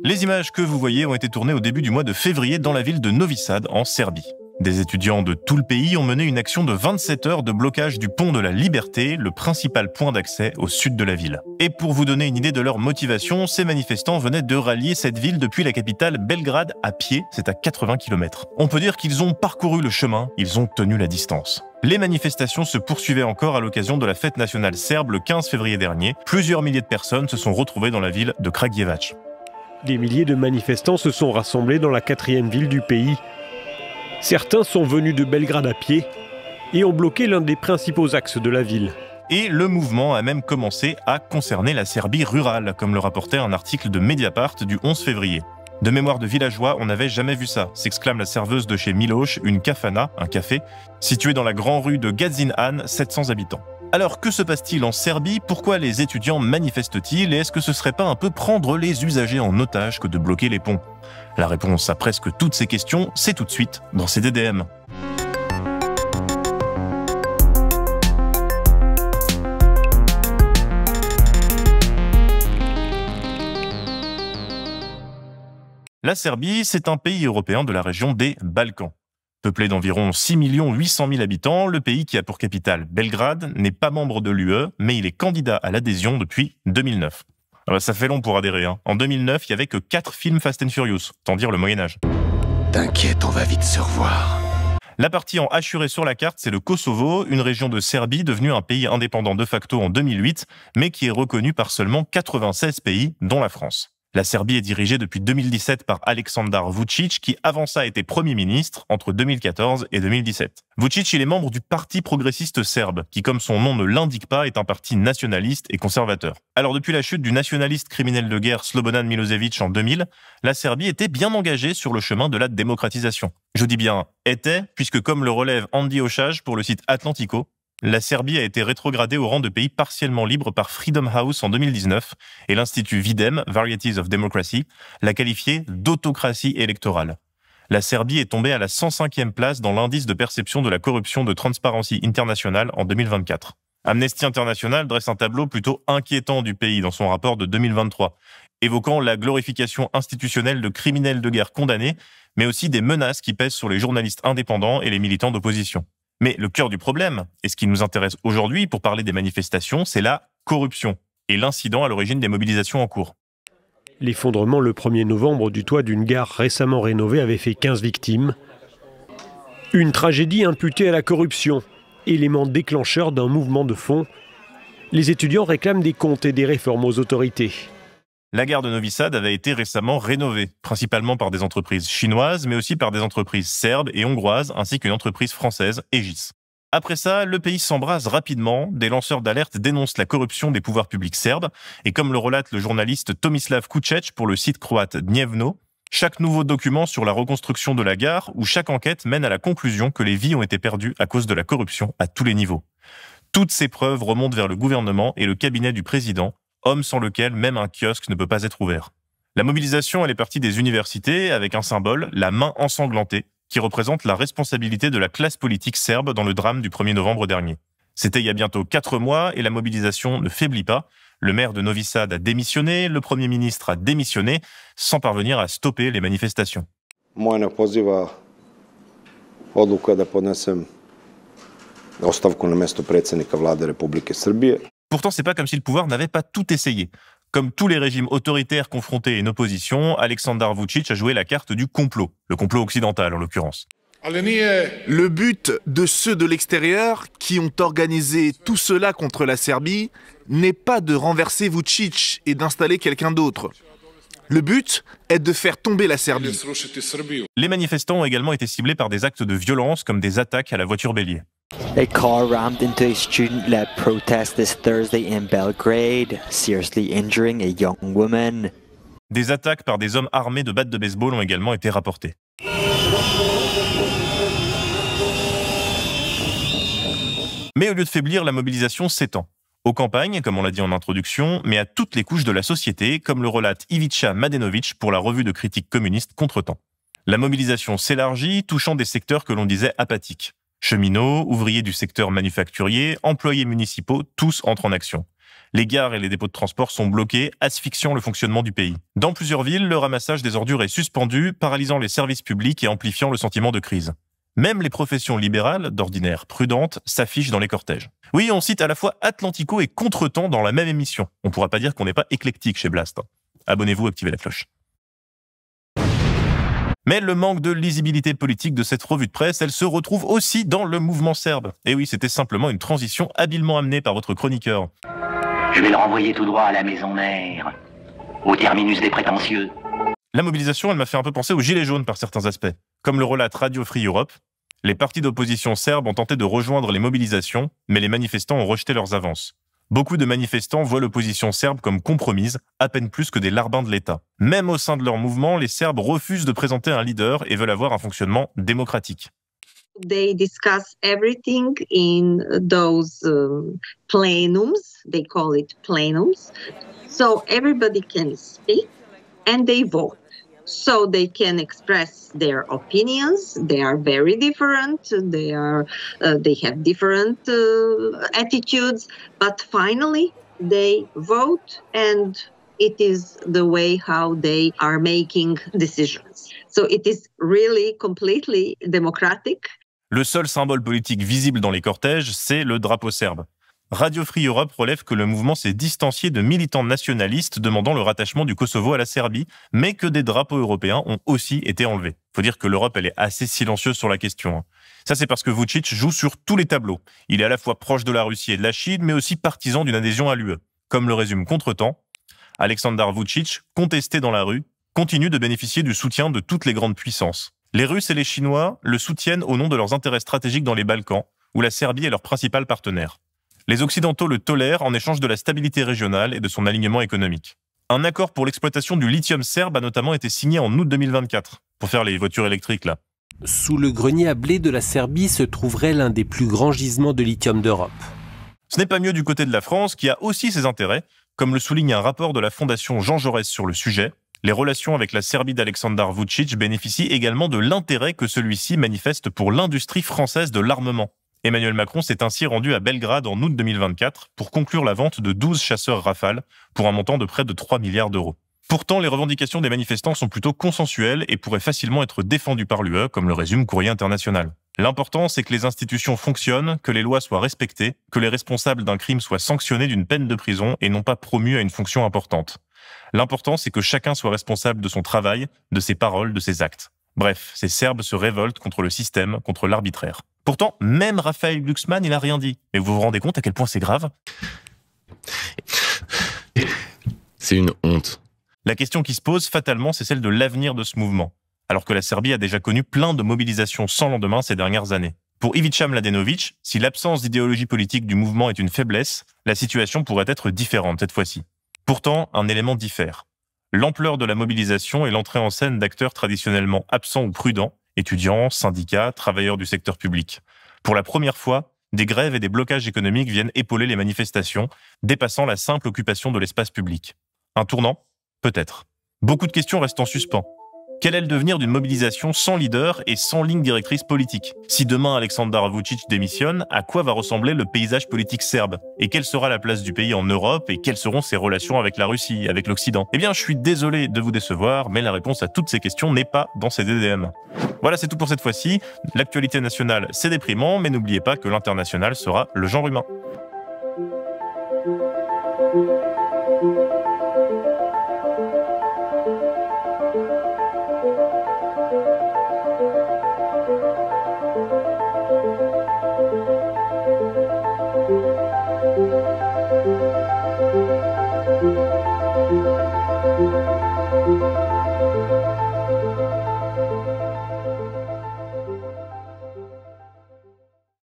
Les images que vous voyez ont été tournées au début du mois de février dans la ville de Novi Sad, en Serbie. Des étudiants de tout le pays ont mené une action de 27 heures de blocage du pont de la Liberté, le principal point d'accès au sud de la ville. Et pour vous donner une idée de leur motivation, ces manifestants venaient de rallier cette ville depuis la capitale Belgrade à pied, c'est à 80 km. On peut dire qu'ils ont parcouru le chemin, ils ont tenu la distance. Les manifestations se poursuivaient encore à l'occasion de la fête nationale serbe le 15 février dernier. Plusieurs milliers de personnes se sont retrouvées dans la ville de Kragujevac. Des milliers de manifestants se sont rassemblés dans la 4e ville du pays. Certains sont venus de Belgrade à pied et ont bloqué l'un des principaux axes de la ville. Et le mouvement a même commencé à concerner la Serbie rurale, comme le rapportait un article de Mediapart du 11 février. De mémoire de villageois, on n'avait jamais vu ça, s'exclame la serveuse de chez Miloš, une kafana, un café, située dans la grande rue de Gazin-Han, 700 habitants. Alors, que se passe-t-il en Serbie? Pourquoi les étudiants manifestent-ils? Et est-ce que ce serait pas un peu prendre les usagers en otage que de bloquer les ponts? La réponse à presque toutes ces questions, c'est tout de suite dans CDDM. La Serbie, c'est un pays européen de la région des Balkans. Peuplé d'environ 6 800 000 habitants, le pays qui a pour capitale Belgrade n'est pas membre de l'UE, mais il est candidat à l'adhésion depuis 2009. Ça fait long pour adhérer. En 2009, il n'y avait que 4 films Fast and Furious, tant dire le Moyen-Âge. T'inquiète, on va vite se revoir. La partie en hachuré sur la carte, c'est le Kosovo, une région de Serbie devenue un pays indépendant de facto en 2008, mais qui est reconnue par seulement 96 pays, dont la France. La Serbie est dirigée depuis 2017 par Aleksandar Vučić, qui avant ça était Premier ministre entre 2014 et 2017. Vučić, il est membre du Parti progressiste serbe, qui comme son nom ne l'indique pas, est un parti nationaliste et conservateur. Alors depuis la chute du nationaliste criminel de guerre Slobodan Milošević en 2000, la Serbie était bien engagée sur le chemin de la démocratisation. Je dis bien « était », puisque comme le relève Andy Oshaj pour le site Atlantico, la Serbie a été rétrogradée au rang de pays partiellement libre par Freedom House en 2019 et l'Institut Videm, Varieties of Democracy, l'a qualifié d'autocratie électorale. La Serbie est tombée à la 105e place dans l'indice de perception de la corruption de Transparency International en 2024. Amnesty International dresse un tableau plutôt inquiétant du pays dans son rapport de 2023, évoquant la glorification institutionnelle de criminels de guerre condamnés, mais aussi des menaces qui pèsent sur les journalistes indépendants et les militants d'opposition. Mais le cœur du problème, et ce qui nous intéresse aujourd'hui pour parler des manifestations, c'est la corruption et l'incident à l'origine des mobilisations en cours. L'effondrement le 1er novembre du toit d'une gare récemment rénovée avait fait 15 victimes. Une tragédie imputée à la corruption, élément déclencheur d'un mouvement de fond. Les étudiants réclament des comptes et des réformes aux autorités. La gare de Novi Sad avait été récemment rénovée, principalement par des entreprises chinoises, mais aussi par des entreprises serbes et hongroises, ainsi qu'une entreprise française, Egis. Après ça, le pays s'embrase rapidement, des lanceurs d'alerte dénoncent la corruption des pouvoirs publics serbes, et comme le relate le journaliste Tomislav Kučec pour le site croate Dnevno, chaque nouveau document sur la reconstruction de la gare ou chaque enquête mène à la conclusion que les vies ont été perdues à cause de la corruption à tous les niveaux. Toutes ces preuves remontent vers le gouvernement et le cabinet du président, homme sans lequel même un kiosque ne peut pas être ouvert. La mobilisation, elle est partie des universités avec un symbole, la main ensanglantée, qui représente la responsabilité de la classe politique serbe dans le drame du 1er novembre dernier. C'était il y a bientôt 4 mois et la mobilisation ne faiblit pas. Le maire de Novi Sad a démissionné, le Premier ministre a démissionné, sans parvenir à stopper les manifestations. Moje poziva odluka da podnesem ostavku na mesto predsjednika Vlade Republike Srbije. Pourtant, c'est pas comme si le pouvoir n'avait pas tout essayé. Comme tous les régimes autoritaires confrontés à une opposition, Aleksandar Vučić a joué la carte du complot, le complot occidental en l'occurrence. Le but de ceux de l'extérieur qui ont organisé tout cela contre la Serbie n'est pas de renverser Vučić et d'installer quelqu'un d'autre. Le but est de faire tomber la Serbie. Les manifestants ont également été ciblés par des actes de violence comme des attaques à la voiture bélier. A car rammed into a student-led protest this Thursday in Belgrade, seriously injuring a young woman. Des attaques par des hommes armés de battes de baseball ont également été rapportées. Mais au lieu de faiblir, la mobilisation s'étend. Aux campagnes, comme on l'a dit en introduction, mais à toutes les couches de la société, comme le relate Ivica Mladenovic pour la revue de critique communiste Contretemps. La mobilisation s'élargit, touchant des secteurs que l'on disait apathiques. Cheminots, ouvriers du secteur manufacturier, employés municipaux, tous entrent en action. Les gares et les dépôts de transport sont bloqués, asphyxiant le fonctionnement du pays. Dans plusieurs villes, le ramassage des ordures est suspendu, paralysant les services publics et amplifiant le sentiment de crise. Même les professions libérales, d'ordinaire prudentes, s'affichent dans les cortèges. Oui, on cite à la fois Atlantico et Contretemps dans la même émission. On ne pourra pas dire qu'on n'est pas éclectique chez Blast. Abonnez-vous, activez la cloche. Mais le manque de lisibilité politique de cette revue de presse, elle se retrouve aussi dans le mouvement serbe. Et oui, c'était simplement une transition habilement amenée par votre chroniqueur. Je vais le renvoyer tout droit à la maison mère, au terminus des prétentieux. La mobilisation, elle m'a fait un peu penser aux Gilets jaunes par certains aspects. Comme le relate Radio Free Europe, les partis d'opposition serbes ont tenté de rejoindre les mobilisations, mais les manifestants ont rejeté leurs avances. Beaucoup de manifestants voient l'opposition serbe comme compromise, à peine plus que des larbins de l'État. Même au sein de leur mouvement, les Serbes refusent de présenter un leader et veulent avoir un fonctionnement démocratique. They discuss everything in those plenums. They call it plenums. So everybody can speak and they vote. So they can express their opinions. They are very different. They have different attitudes. But finally, they vote, and it is the way how they are making decisions. So it is really completely democratic. Le seul symbole politique visible dans les cortèges, c'est le drapeau serbe. Radio Free Europe relève que le mouvement s'est distancié de militants nationalistes demandant le rattachement du Kosovo à la Serbie, mais que des drapeaux européens ont aussi été enlevés. Faut dire que l'Europe, elle est assez silencieuse sur la question. Ça, c'est parce que Vučić joue sur tous les tableaux. Il est à la fois proche de la Russie et de la Chine, mais aussi partisan d'une adhésion à l'UE. Comme le résume Contretemps, Aleksandar Vučić, contesté dans la rue, continue de bénéficier du soutien de toutes les grandes puissances. Les Russes et les Chinois le soutiennent au nom de leurs intérêts stratégiques dans les Balkans, où la Serbie est leur principal partenaire. Les Occidentaux le tolèrent en échange de la stabilité régionale et de son alignement économique. Un accord pour l'exploitation du lithium serbe a notamment été signé en août 2024, pour faire les voitures électriques là. Sous le grenier à blé de la Serbie se trouverait l'un des plus grands gisements de lithium d'Europe. Ce n'est pas mieux du côté de la France, qui a aussi ses intérêts, comme le souligne un rapport de la Fondation Jean Jaurès sur le sujet. Les relations avec la Serbie d'Aleksandar Vučić bénéficient également de l'intérêt que celui-ci manifeste pour l'industrie française de l'armement. Emmanuel Macron s'est ainsi rendu à Belgrade en août 2024 pour conclure la vente de 12 chasseurs Rafale pour un montant de près de 3 milliards d'euros. Pourtant, les revendications des manifestants sont plutôt consensuelles et pourraient facilement être défendues par l'UE, comme le résume Courrier International. L'important, c'est que les institutions fonctionnent, que les lois soient respectées, que les responsables d'un crime soient sanctionnés d'une peine de prison et non pas promus à une fonction importante. L'important, c'est que chacun soit responsable de son travail, de ses paroles, de ses actes. Bref, ces Serbes se révoltent contre le système, contre l'arbitraire. Pourtant, même Raphaël Glucksmann, il n'a rien dit. Mais vous vous rendez compte à quel point c'est grave ? C'est une honte. La question qui se pose fatalement, c'est celle de l'avenir de ce mouvement, alors que la Serbie a déjà connu plein de mobilisations sans lendemain ces dernières années. Pour Ivica Mladenovic, si l'absence d'idéologie politique du mouvement est une faiblesse, la situation pourrait être différente cette fois-ci. Pourtant, un élément diffère. L'ampleur de la mobilisation et l'entrée en scène d'acteurs traditionnellement absents ou prudents, étudiants, syndicats, travailleurs du secteur public. Pour la première fois, des grèves et des blocages économiques viennent épauler les manifestations, dépassant la simple occupation de l'espace public. Un tournant ? Peut-être. Beaucoup de questions restent en suspens. Quel est le devenir d'une mobilisation sans leader et sans ligne directrice politique ? Si demain Aleksandar Vučić démissionne, à quoi va ressembler le paysage politique serbe ? Et quelle sera la place du pays en Europe et quelles seront ses relations avec la Russie, avec l'Occident ? Eh bien, je suis désolé de vous décevoir, mais la réponse à toutes ces questions n'est pas dans ces DDM. Voilà, c'est tout pour cette fois-ci. L'actualité nationale, c'est déprimant, mais n'oubliez pas que l'international sera le genre humain.